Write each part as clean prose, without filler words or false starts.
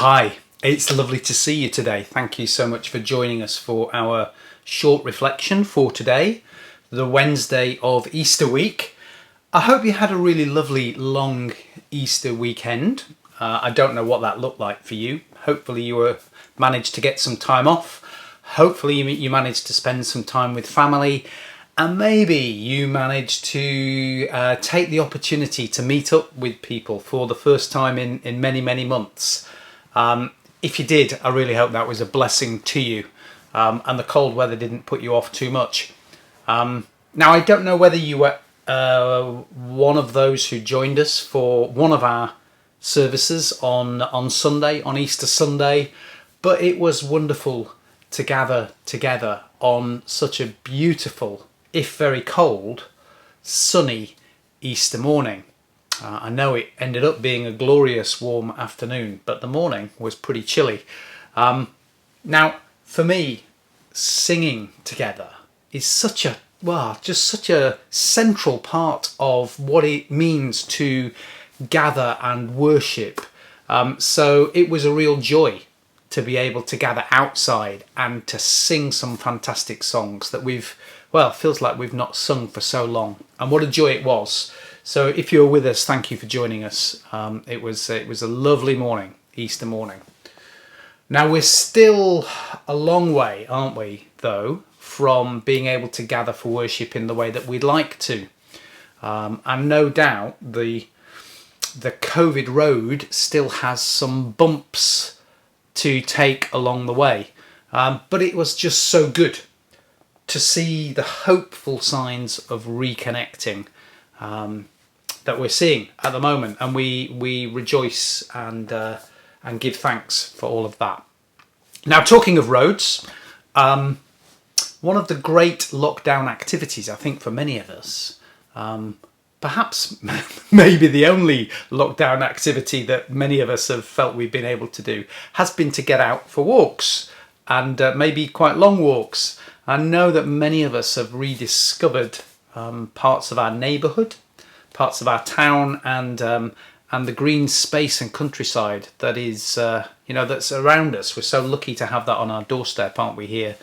Hi, it's lovely to see you today. Thank you so much for joining us for our short reflection for today, the Wednesday of Easter week. I hope you had a really lovely long Easter weekend. I don't know what that looked like for you. Hopefully you managed to get some time off. Hopefully you managed to spend some time with family. And maybe you managed to take the opportunity to meet up with people for the first time in many, many months. If you did, I really hope that was a blessing to you, and the cold weather didn't put you off too much. Now, I don't know whether you were one of those who joined us for one of our services on Sunday, on Easter Sunday, but it was wonderful to gather together on such a beautiful, if very cold, sunny Easter morning. I know it ended up being a glorious warm afternoon, but the morning was pretty chilly. Now, for me, singing together is just such a central part of what it means to gather and worship. So it was a real joy to be able to gather outside and to sing some fantastic songs that feels like we've not sung for so long. And what a joy it was. So if you were with us, thank you for joining us. It was a lovely morning, Easter morning. Now we're still a long way, aren't we, though, from being able to gather for worship in the way that we'd like to. And no doubt the COVID road still has some bumps to take along the way. But it was just so good to see the hopeful signs of reconnecting that we're seeing at the moment, and we rejoice and give thanks for all of that. Now, talking of roads, one of the great lockdown activities, I think, for many of us, perhaps maybe the only lockdown activity that many of us have felt we've been able to do, has been to get out for walks, and maybe quite long walks. I know that many of us have rediscovered parts of our neighbourhood, parts of our town, and the green space and countryside that is that's around us. We're so lucky to have that on our doorstep, aren't we, here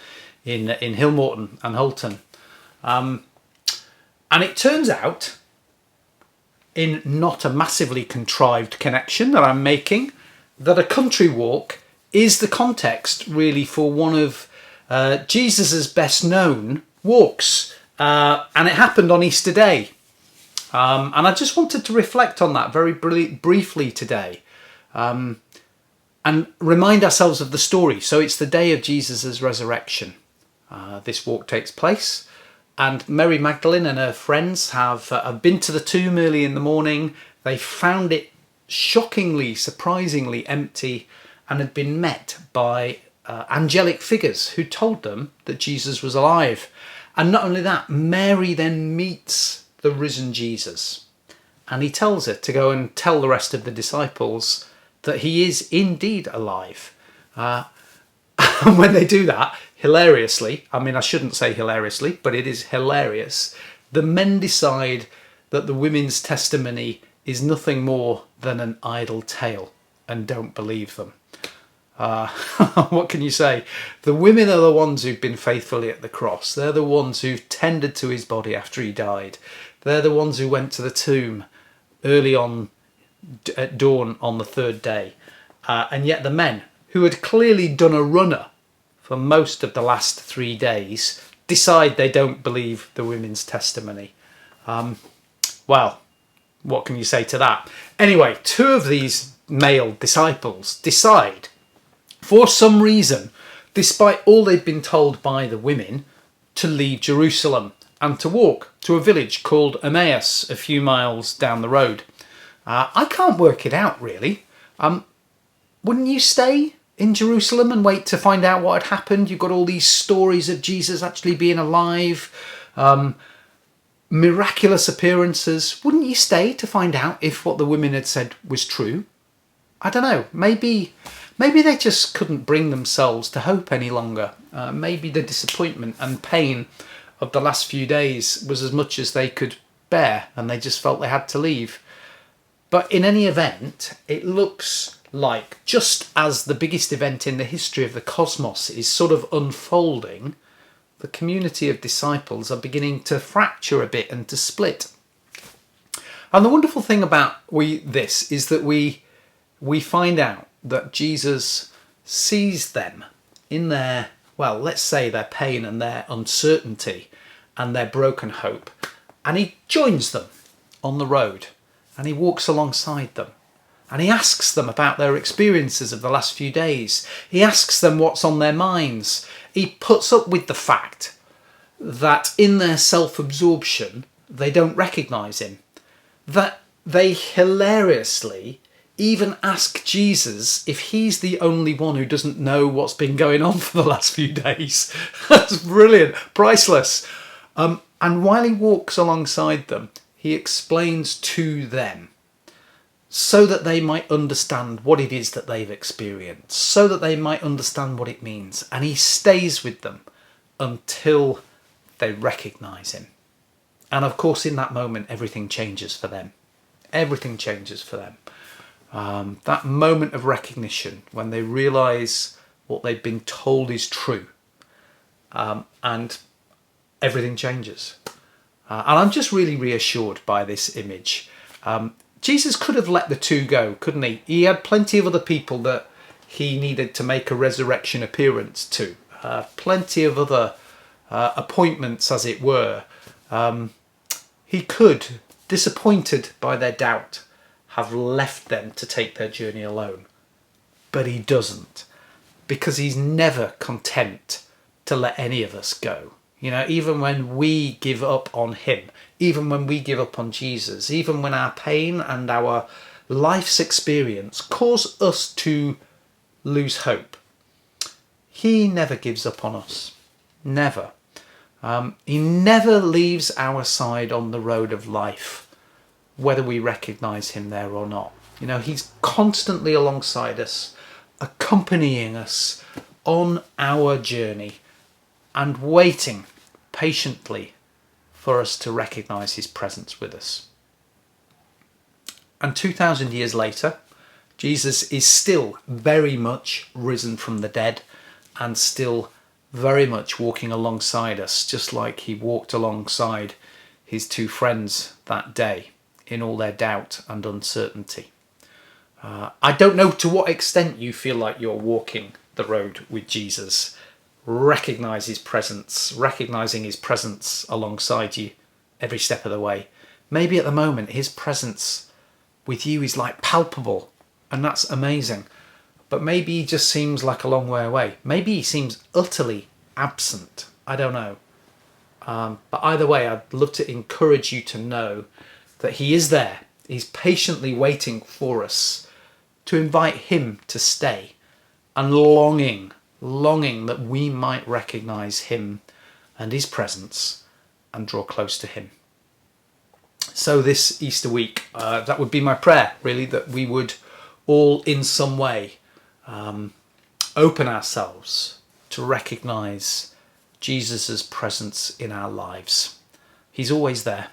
in Hillmorton and Holton. And it turns out, in not a massively contrived connection that I'm making, that a country walk is the context really for one of Jesus's best known walks, and it happened on Easter Day. And I just wanted to reflect on that very briefly today, and remind ourselves of the story. So it's the day of Jesus' resurrection. This walk takes place, and Mary Magdalene and her friends have been to the tomb early in the morning. They found it shockingly, surprisingly empty, and had been met by angelic figures who told them that Jesus was alive. And not only that, Mary then meets the risen Jesus, and he tells her to go and tell the rest of the disciples that he is indeed alive. And when they do that, hilariously, I shouldn't say hilariously, but it is hilarious, the men decide that the women's testimony is nothing more than an idle tale and don't believe them. What can you say? The women are the ones who've been faithfully at the cross. They're the ones who've tended to his body after he died. They're the ones who went to the tomb early on at dawn on the third day. And yet the men, who had clearly done a runner for most of the last 3 days, decide they don't believe the women's testimony. Well, what can you say to that? Anyway, 2 of these male disciples decide, for some reason, despite all they'd been told by the women, to leave Jerusalem and to walk to a village called Emmaus, a few miles down the road. I can't work it out, really. Wouldn't you stay in Jerusalem and wait to find out what had happened? You've got all these stories of Jesus actually being alive, miraculous appearances. Wouldn't you stay to find out if what the women had said was true? I don't know. Maybe they just couldn't bring themselves to hope any longer. Maybe the disappointment and pain of the last few days was as much as they could bear, and they just felt they had to leave. But in any event, it looks like just as the biggest event in the history of the cosmos is sort of unfolding, the community of disciples are beginning to fracture a bit and to split. And the wonderful thing about this is that we find out that Jesus sees them in their, well, let's say their pain and their uncertainty and their broken hope, and he joins them on the road and he walks alongside them and he asks them about their experiences of the last few days. He asks them what's on their minds. He puts up with the fact that in their self-absorption they don't recognise him, that they hilariously even ask Jesus if he's the only one who doesn't know what's been going on for the last few days. That's brilliant, priceless. And while he walks alongside them, he explains to them so that they might understand what it is that they've experienced, so that they might understand what it means. And he stays with them until they recognise him. And of course, in that moment, everything changes for them. Everything changes for them. That moment of recognition when they realise what they've been told is true, and everything changes. And I'm just really reassured by this image. Jesus could have let the two go, couldn't he? He had plenty of other people that he needed to make a resurrection appearance to. Plenty of other appointments, as it were. He could, disappointed by their doubt, have left them to take their journey alone. But he doesn't, because he's never content to let any of us go. You know, even when we give up on him, even when we give up on Jesus, even when our pain and our life's experience cause us to lose hope, he never gives up on us. Never. He never leaves our side on the road of life, whether we recognise him there or not. You know, he's constantly alongside us, accompanying us on our journey and waiting patiently for us to recognise his presence with us. And 2,000 years later, Jesus is still very much risen from the dead and still very much walking alongside us, just like he walked alongside his two friends that day in all their doubt and uncertainty. I don't know to what extent you feel like you're walking the road with Jesus. Recognise his presence, recognising his presence alongside you every step of the way. Maybe at the moment his presence with you is like palpable, and that's amazing. But maybe he just seems like a long way away. Maybe he seems utterly absent. I don't know. But either way, I'd love to encourage you to know that he is there. He's patiently waiting for us to invite him to stay, and longing that we might recognise him and his presence and draw close to him. So this Easter week, that would be my prayer, really, that we would all in some way open ourselves to recognise Jesus' presence in our lives. He's always there.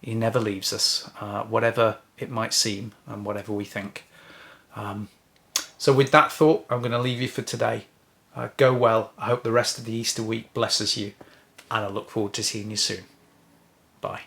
He never leaves us, whatever it might seem and whatever we think. So with that thought, I'm going to leave you for today. Go well. I hope the rest of the Easter week blesses you, and I look forward to seeing you soon. Bye.